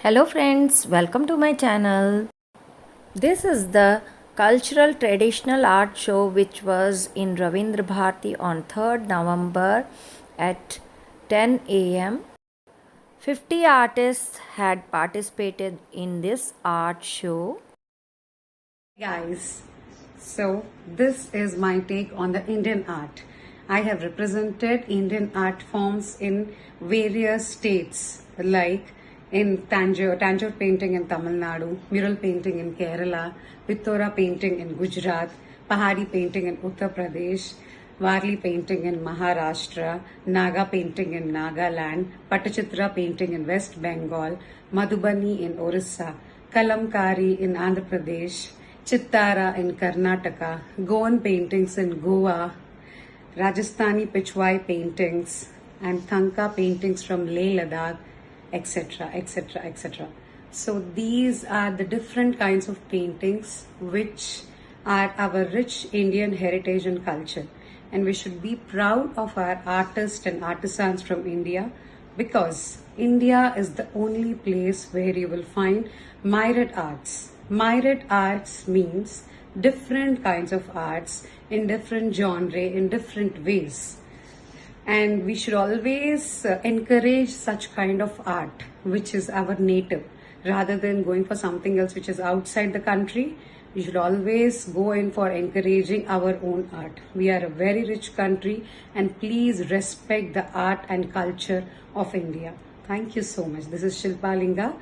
Hello friends, welcome to my channel. This is the cultural traditional art show which was in Ravindra Bharati on 3rd November at 10 am. 50 artists had participated in this art show. Guys, so this is my take on the Indian art. I have represented Indian art forms in various states like in Tanjore painting in Tamil Nadu, mural painting in Kerala, Pittora painting in Gujarat, Pahari painting in Uttar Pradesh, Varli painting in Maharashtra, Naga painting in Nagaland, Patachitra painting in West Bengal, Madhubani in Orissa, Kalamkari in Andhra Pradesh, Chittara in Karnataka, Goan paintings in Goa, Rajasthani Pichwai paintings, and Thanka paintings from Leh Ladakh, etc., etc., etc. So these are the different kinds of paintings which are our rich Indian heritage and culture. And we should be proud of our artists and artisans from India because India is the only place where you will find myriad arts. Myriad arts means different kinds of arts in different genre, in different ways. And we should always encourage such kind of art which is our native rather than going for something else which is outside the country. We should always go in for encouraging our own art. We are a very rich country and please respect the art and culture of India. Thank you so much. This is Shilpa Linga.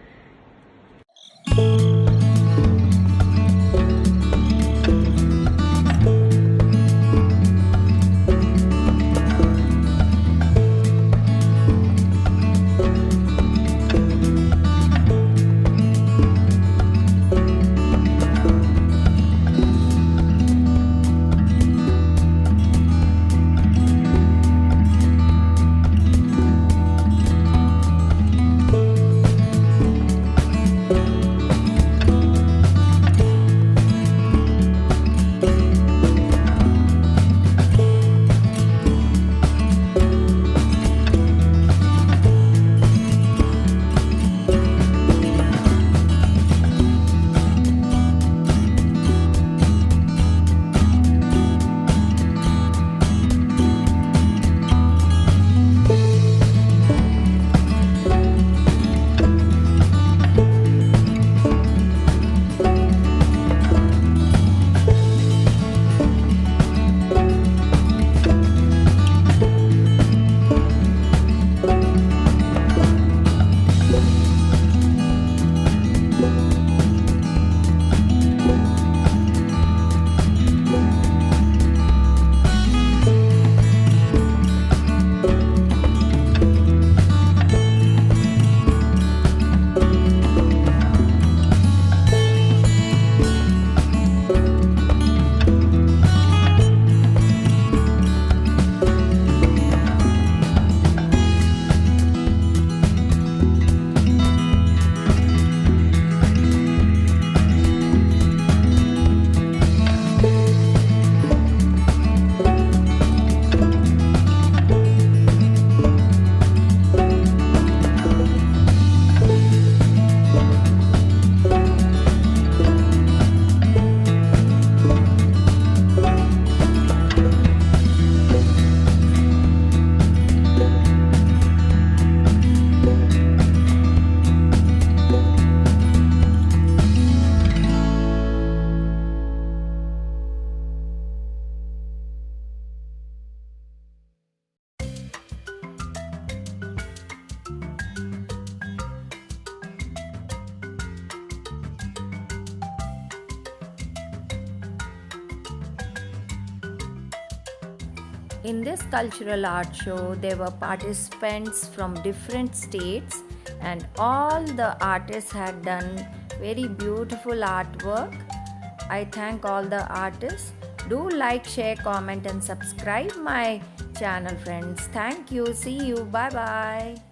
In this cultural art show, there were participants from different states, and all the artists had done very beautiful artwork. I thank all the artists. Do like, share, comment, and subscribe my channel, friends. Thank you. See you. Bye bye.